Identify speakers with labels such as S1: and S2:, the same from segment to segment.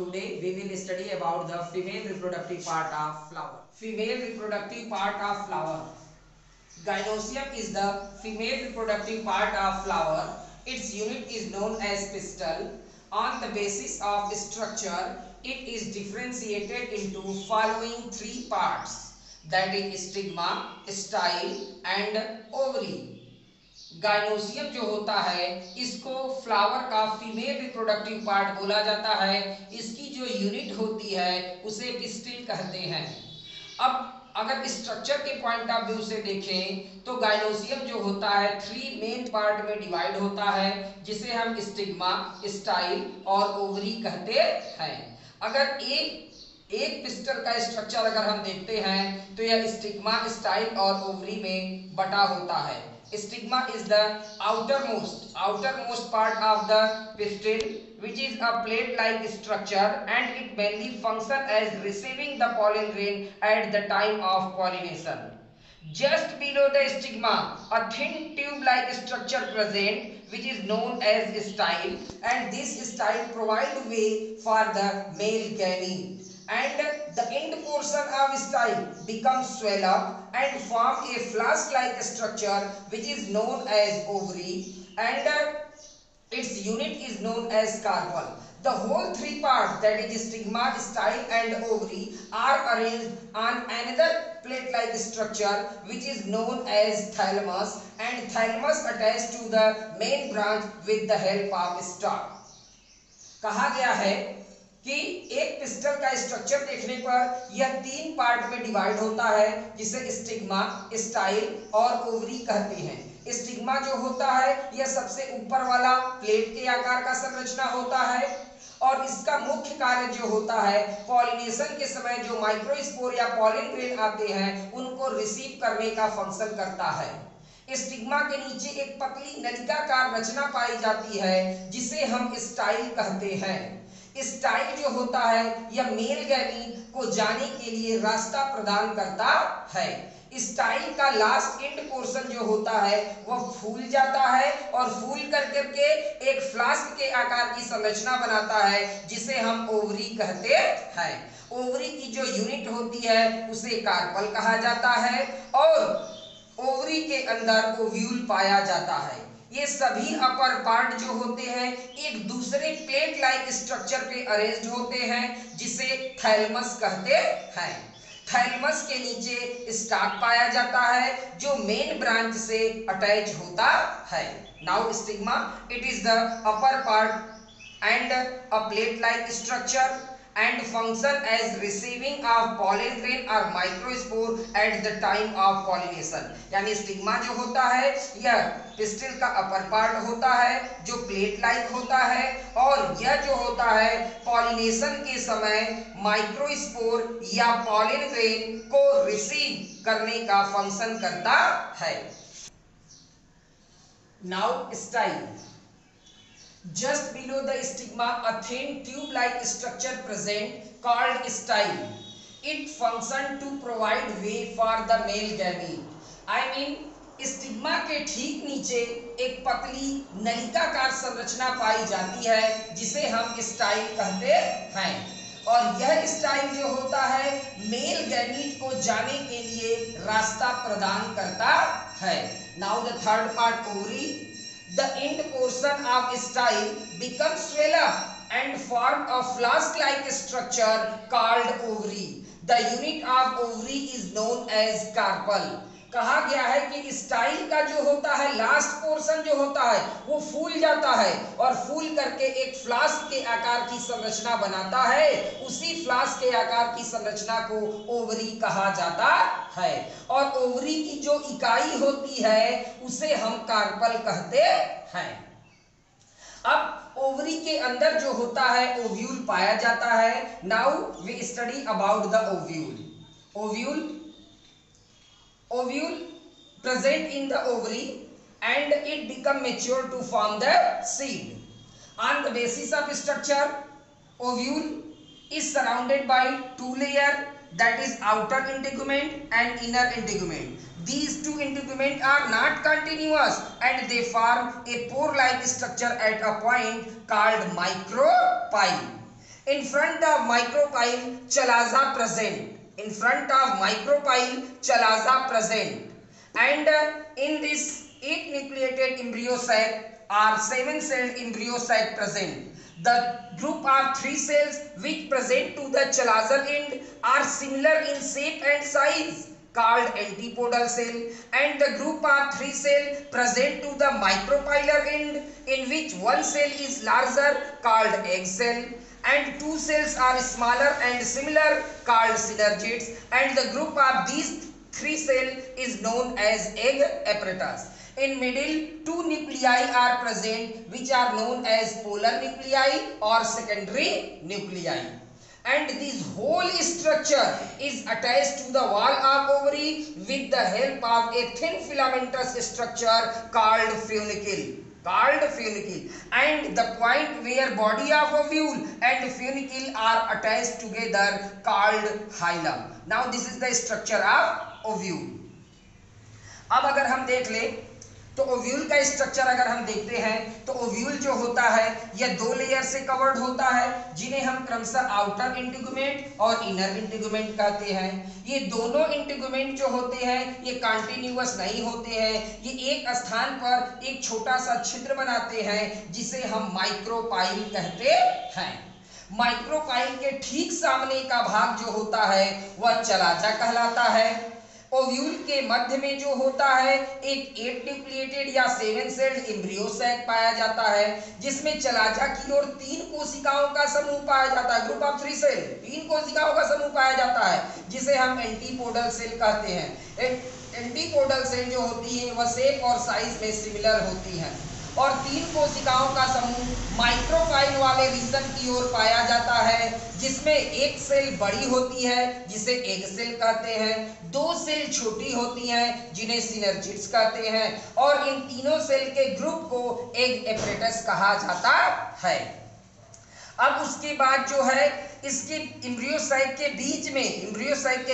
S1: Today we will study about the female reproductive part of flower. Female reproductive part of flower. Gynoecium is the female reproductive part of flower. Its unit is known as pistil. On the basis of structure, it is differentiated into following three parts, that is stigma, style and ovary. Gynoecium जो होता है इसको flower का female reproductive part बोला जाता है। इसकी जो यूनिट होती है उसे पिस्टिल कहते हैं। अब अगर स्ट्रक्चर के पॉइंट ऑफ व्यू से देखें तो गाइनोसियम जो होता है थ्री मेन पार्ट में डिवाइड होता है, जिसे हम स्टिग्मा, स्टाइल और ओवरी कहते हैं। अगर एक पिस्टल का स्ट्रक्चर अगर हम देखते हैं तो यह स्टिग्मा, स्टाइल और ओवरी में बटा होता है। Stigma is the outermost part of the pistil, which is a plate-like structure, and it mainly functions as receiving the pollen grain at the time of pollination. Just below the stigma, a thin tube-like structure present, which is known as style, and this style provides way for the male gamete. And the end portion of style becomes swell up and form a flask-like structure which is known as ovary, and its unit is known as carpel. The whole three parts, that is stigma, style and ovary, are arranged on another plate-like structure which is known as thalamus, and thalamus attached to the main branch with the help of stalk. कहा गया है कि एक pistol का structure देखने पर यह तीन पार्ट में डिवाइड होता है, जिसे स्टिग्मा, स्टाइल और ओवरी कहते हैं। स्टिग्मा जो होता है यह सबसे ऊपर वाला प्लेट के आकार का संरचना होता है और इसका मुख्य कार्य जो होता है पॉलिनेशन के समय जो माइक्रोस्पोर या पॉलिन ग्रेन आते हैं उनको रिसीव करने का फंक्शन करता है। स्टिग्मा के नीचे एक पतली नलिकाकार रचना पाई जाती है जिसे हम स्टाइल कहते हैं। स्टाइल जो होता है यह मेल गैमीट को जाने के लिए रास्ता प्रदान करता है। स्टाइल का लास्ट एंड पोर्शन जो होता है वह फूल जाता है और फूल कर करके एक फ्लास्क के आकार की संरचना बनाता है जिसे हम ओवरी कहते हैं। ओवरी की जो यूनिट होती है उसे कार्पल कहा जाता है और ओवरी के अंदर ओव्यूल पाया जाता है। ये सभी अपर पार्ट जो होते हैं एक दूसरे प्लेट लाइक स्ट्रक्चर पे अरेंज्ड होते हैं जिसे थैलमस कहते हैं। थैलमस के नीचे स्टाक पाया जाता है जो मेन ब्रांच से अटैच होता है। Now stigma, it is the upper part and a plate like structure and function as receiving of pollen grain or microspore at the time of pollination। यानी स्टिग्मा जो होता है यह पिस्टिल का upper part होता है जो प्लेट लाइक होता है और यह जो होता है पॉलिनेशन के समय माइक्रोस्पोर या पॉलन ग्रेन को रिसीव करने का फंक्शन करता है। Now style, just below the stigma a thin tube-like structure present called style. It function to provide way for the male gamete. I mean stigma के ठीक नीचे एक पतली नलिकाकार संरचना पाई जाती है जिसे हम स्टाइल कहते हैं और यह स्टाइल जो होता है मेल गैमीट को जाने के लिए रास्ता प्रदान करता है। Now the third part, ovary. The end portion of style becomes swell up and form a flask-like structure called ovary. The unit of ovary is known as carpel. कहा गया है कि स्टाइल का जो होता है लास्ट पोर्शन जो होता है वो फूल जाता है और फूल करके एक फ्लास्क के आकार की संरचना बनाता है। उसी फ्लास्क के आकार की संरचना को ओवरी कहा जाता है और ओवरी की जो इकाई होती है उसे हम कार्पल कहते हैं। अब ओवरी के अंदर जो होता है ओव्यूल पाया जाता है। Now we study about the ovule. Ovule present in the ovary and it become mature to form the seed. On the basis of structure, ovule is surrounded by two layers, that is outer integument and inner integument. These two integument are not continuous and they form a pore-like structure at a point called micropyle. In front of micropyle chalaza present. In front of micropyle chalaza present. And in this 8 nucleated embryo sac are 7-celled embryo sac present. The group of 3 cells which present to the chalazal end are similar in shape and size, called antipodal cell, and the group of 3 cells present to the micropylar end, in which 1 cell is larger, called egg cell, and 2 cells are smaller and similar, called synergids, and the group of these 3 cells is known as egg apparatus. In middle, 2 nuclei are present which are known as polar nuclei or secondary nuclei. And this whole structure is attached to the wall of ovary with the help of a thin filamentous structure called funicle. And the point where body of ovule and funicle are attached together called hilum. Now this is the structure of ovule. अब अगर हम देख ले तो ovule का structure अगर हम देखते हैं तो ओव्यूल जो होता है यह 2 लेयर से कवर्ड होता है, जिन्हें हम क्रमशः आउटर इंटीगुमेंट और इनर इंटीगुमेंट कहते हैं। ये दोनों इंटीगुमेंट जो होते हैं ये कंटिन्यूअस नहीं होते हैं, ये एक स्थान पर एक छोटा सा छिद्र बनाते हैं जिसे हम माइक्रोपाइल कहते हैं। माइक्रोपाइल के ठीक सामने का भाग जो होता है वह चलाजा कहलाता है। ओव्यूल के मध्य में जो होता है एक 8 न्यूक्लिएटेड या 7 सेल्ड एम्ब्रियो सैक पाया जाता है, जिसमें चलाजा की ओर 3 कोशिकाओं का समूह पाया जाता है, ग्रुप ऑफ 3 सेल, 3 कोशिकाओं का समूह पाया जाता है, जिसे हम एंटीपोडल सेल कहते हैं। एंटीपोडल सेल जो होती है वह शेप और साइज में सिमिलर होती है, और 3 कोशिकाओं का समूह माइक्रोपाइल वाले रीजन की ओर पाया जाता है, जिसमें एक सेल बड़ी होती है जिसे एग सेल कहते हैं, 2 सेल छोटी होती हैं जिन्हें सिनर्जिड्स कहते हैं, और इन तीनों सेल के ग्रुप को एग एपरेटस कहा जाता है। अब उसके बाद जो है इसके एम्ब्रियो साइट के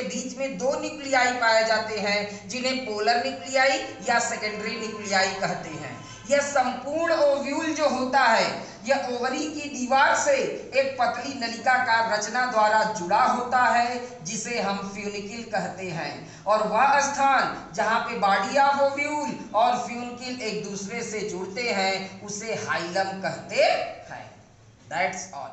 S1: बीच में 2 न्यूक्लियाई पाए जाते हैं, जिन्हें पोलर न्यूक्लियाई या सेकेंडरी न्यूक्लियाई कहते हैं। यह संपूर्ण ओव्यूल जो होता है यह ओवरी की दीवार से एक पतली नलिकाकार रचना द्वारा जुड़ा होता है, जिसे हम फ्यूनिकल कहते हैं, और वह स्थान जहां पे बॉडी ऑफ ओव्यूल और फ्यूनिकल एक दूसरे से जुड़ते हैं उसे हाइलम कहते हैं। That's all.